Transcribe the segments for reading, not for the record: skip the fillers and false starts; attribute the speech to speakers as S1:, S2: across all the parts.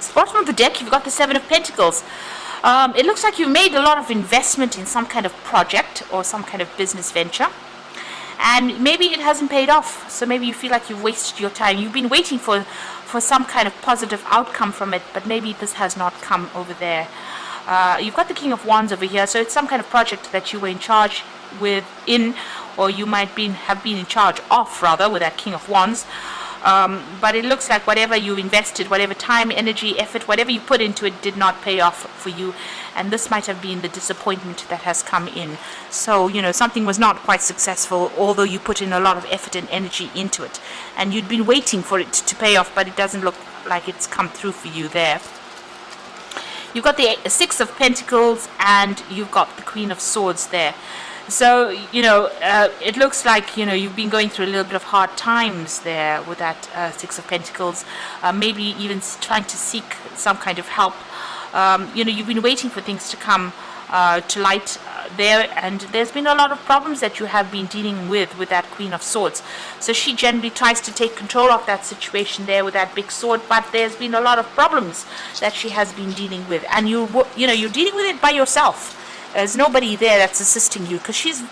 S1: So bottom of the deck, you've got the Seven of Pentacles. It looks like you've made a lot of investment in some kind of project or some kind of business venture, and maybe it hasn't paid off. So maybe you feel like you've wasted your time. You've been waiting for some kind of positive outcome from it, but maybe this has not come over there. You've got the King of Wands over here, so it's some kind of project that you were in charge or you might have been in charge of, rather, with that King of Wands. But it looks like whatever you invested, whatever time, energy, effort, whatever you put into it did not pay off for you. And this might have been the disappointment that has come in. So, something was not quite successful, although you put in a lot of effort and energy into it. And you'd been waiting for it to pay off, but it doesn't look like it's come through for you there. You've got the Six of Pentacles and you've got the Queen of Swords there. So, it looks like, you've been going through a little bit of hard times there with that Six of Pentacles. Maybe even trying to seek some kind of help. You've been waiting for things to come to light there, and there's been a lot of problems that you have been dealing with that Queen of Swords. So she generally tries to take control of that situation there with that big sword, but there's been a lot of problems that she has been dealing with, and you're dealing with it by yourself. There's nobody there that's assisting you, because she's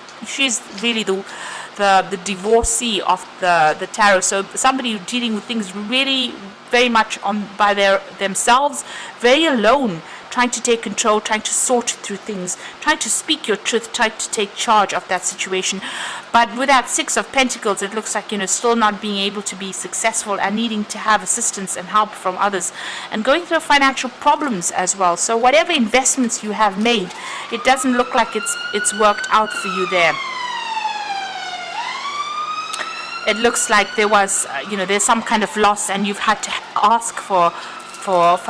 S1: really the divorcee of the tarot. So somebody dealing with things really very much by themselves, very alone, trying to take control, trying to sort through things, trying to speak your truth, trying to take charge of that situation. But with that Six of Pentacles, it looks like still not being able to be successful and needing to have assistance and help from others, and going through financial problems as well. So whatever investments you have made, it doesn't look like it's worked out for you there. It looks like there was, there's some kind of loss, and you've had to ask for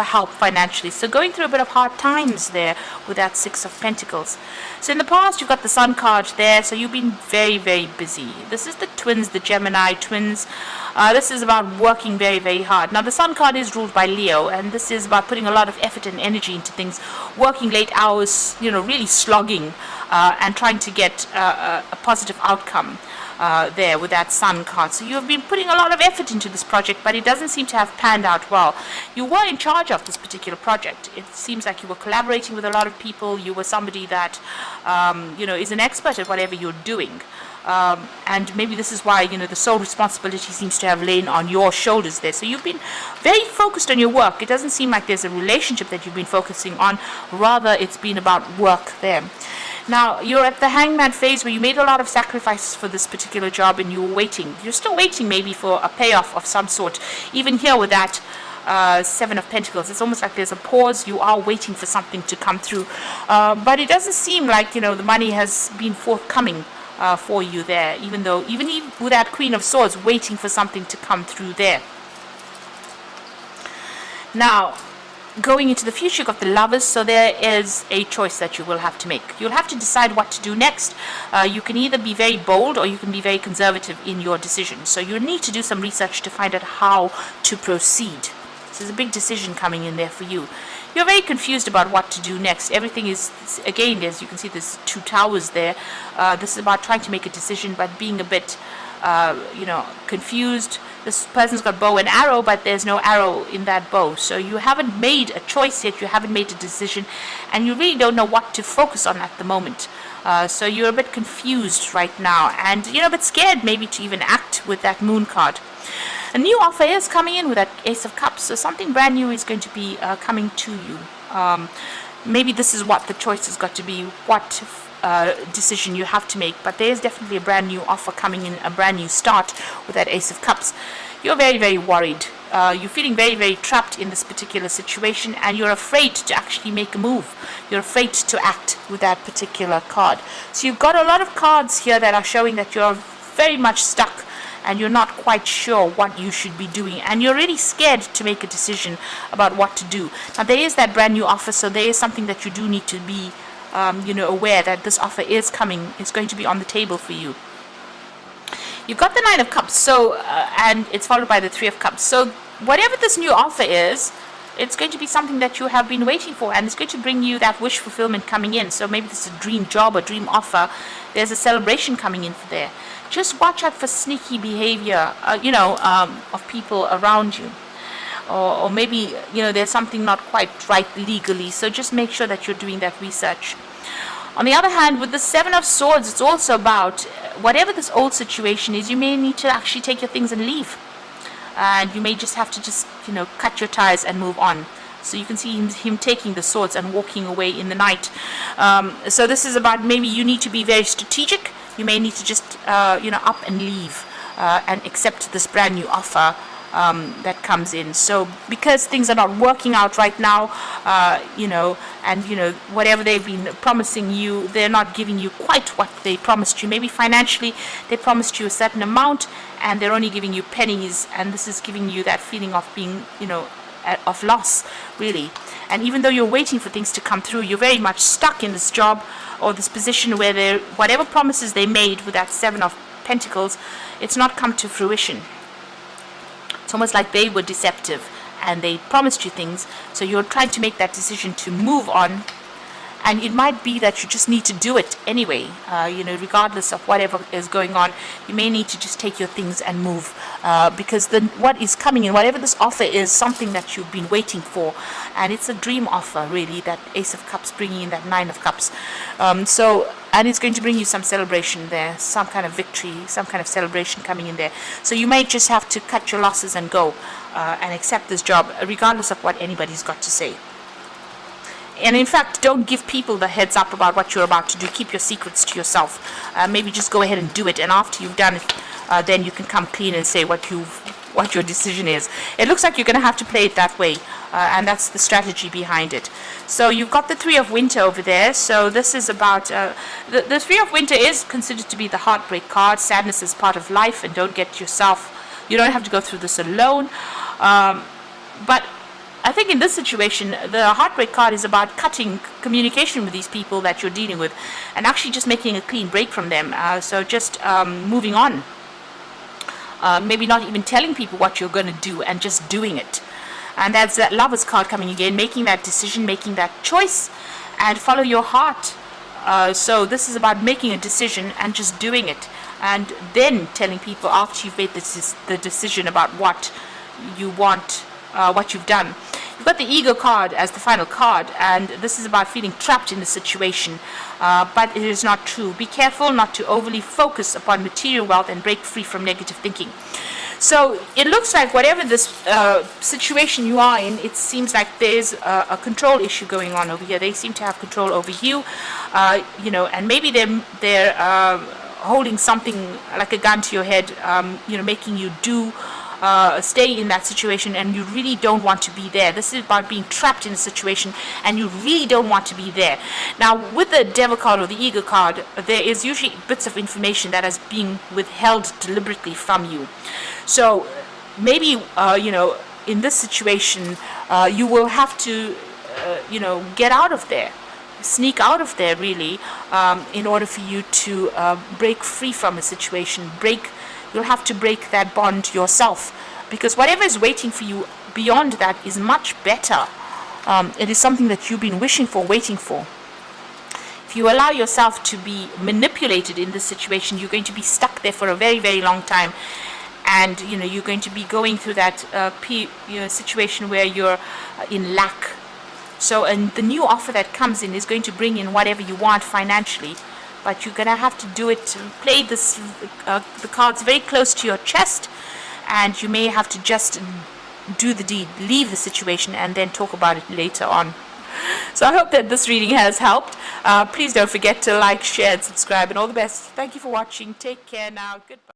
S1: help financially. So going through a bit of hard times there with that Six of Pentacles. So in the past, you've got the Sun card there, so you've been very, very busy. This is the twins, the Gemini twins. This is about working very, very hard. Now, the Sun card is ruled by Leo, and this is about putting a lot of effort and energy into things, working late hours, really slogging, and trying to get a positive outcome. There with that Sun card. So you have been putting a lot of effort into this project, but it doesn't seem to have panned out well. You were in charge of this particular project. It seems like you were collaborating with a lot of people. You were somebody that is an expert at whatever you're doing. And maybe this is why the sole responsibility seems to have lain on your shoulders there. So you've been very focused on your work. It doesn't seem like there's a relationship that you've been focusing on. Rather, it's been about work there. Now, you're at the hangman phase where you made a lot of sacrifices for this particular job, and you were waiting. You're still waiting maybe for a payoff of some sort. Even here with that Seven of Pentacles, it's almost like there's a pause. You are waiting for something to come through. But it doesn't seem like, the money has been forthcoming for you there, even with that Queen of Swords, waiting for something to come through there. Now, going into the future, you've got the Lovers, so there is a choice that you will have to make. You'll have to decide what to do next. You can either be very bold or you can be very conservative in your decision. So you need to do some research to find out how to proceed. So there's a big decision coming in there for you. You're very confused about what to do next. Everything is, again, as you can see, there's two towers there. This is about trying to make a decision, but being a bit, confused. This person's got bow and arrow, but there's no arrow in that bow. So you haven't made a choice yet, you haven't made a decision, and you really don't know what to focus on at the moment. So you're a bit confused right now, and a bit scared maybe to even act with that Moon card. A new offer is coming in with that Ace of Cups, so something brand new is going to be coming to you. Maybe this is what the choice has got to be, what decision you have to make, but there is definitely a brand new offer coming in, a brand new start with that Ace of Cups. You're very, very worried. You're feeling very, very trapped in this particular situation, and you're afraid to actually make a move. You're afraid to act with that particular card. So you've got a lot of cards here that are showing that you're very much stuck and you're not quite sure what you should be doing, and you're really scared to make a decision about what to do. Now, there is that brand new offer, so there is something that you do need to be aware that this offer is coming. It's going to be on the table for you. You've got the Nine of Cups, so and it's followed by the Three of Cups. So whatever this new offer is, it's going to be something that you have been waiting for, and it's going to bring you that wish fulfillment coming in. So maybe this is a dream job, a dream offer. There's a celebration coming in for there. Just watch out for sneaky behavior, of people around you. or maybe there's something not quite right legally. So just make sure that you're doing that research. On the other hand, with the Seven of Swords, it's also about whatever this old situation is, you may need to actually take your things and leave. And you may just have to cut your ties and move on. So you can see him taking the swords and walking away in the night. So this is about maybe you need to be very strategic. You may need to just up and leave and accept this brand new offer that comes in. So because things are not working out right now, whatever they've been promising you, they're not giving you quite what they promised you. Maybe financially they promised you a certain amount and they're only giving you pennies, and this is giving you that feeling of being of loss, really. And even though you're waiting for things to come through, you're very much stuck in this job or this position where whatever promises they made with that Seven of Pentacles, it's not come to fruition. It's almost like they were deceptive and they promised you things, so you're trying to make that decision to move on. And it might be that you just need to do it anyway, regardless of whatever is going on. You may need to just take your things and move, because what is coming in, whatever this offer is, something that you've been waiting for, and it's a dream offer, really. That Ace of Cups bringing in that Nine of Cups, and it's going to bring you some celebration there, some kind of victory, some kind of celebration coming in there. So you may just have to cut your losses and go and accept this job, regardless of what anybody's got to say. And in fact, don't give people the heads up about what you're about to do. Keep your secrets to yourself. Maybe just go ahead and do it, and after you've done it, then you can come clean and say what your decision is. It looks like you're going to have to play it that way, and that's the strategy behind it. So you've got the Three of Winter over there. So this is about the Three of Winter is considered to be the heartbreak card. Sadness is part of life, and you don't have to go through this alone. But I think in this situation, the heartbreak card is about cutting communication with these people that you're dealing with and actually just making a clean break from them. So just moving on. Maybe not even telling people what you're going to do and just doing it. And that's that Lover's card coming again, making that decision, making that choice, and follow your heart. So this is about making a decision and just doing it. And then telling people after you've made the decision about what you want, what you've done. You've got the Ego card as the final card, and this is about feeling trapped in the situation, but it is not true. Be careful not to overly focus upon material wealth and break free from negative thinking. So it looks like whatever this situation you are in, it seems like there's a control issue going on over here. They seem to have control over you, and maybe they're holding something like a gun to your head, making you stay in that situation, and you really don't want to be there. This is about being trapped in a situation and you really don't want to be there. Now with the Devil card or the Ego card, there is usually bits of information that is being withheld deliberately from you. So maybe in this situation you will have to get out of there, sneak out of there, really, in order for you to break free from a situation. You'll have to break that bond yourself, because whatever is waiting for you beyond that is much better. It is something that you've been wishing for, waiting for. If you allow yourself to be manipulated in this situation, you're going to be stuck there for a very, very long time. And you're going to be going through that situation where you're in lack. So, and the new offer that comes in is going to bring in whatever you want financially. But you're going to have to do it, play the cards very close to your chest, and you may have to just do the deed, leave the situation, and then talk about it later on. So I hope that this reading has helped. Please don't forget to like, share, and subscribe, and all the best. Thank you for watching. Take care now. Goodbye.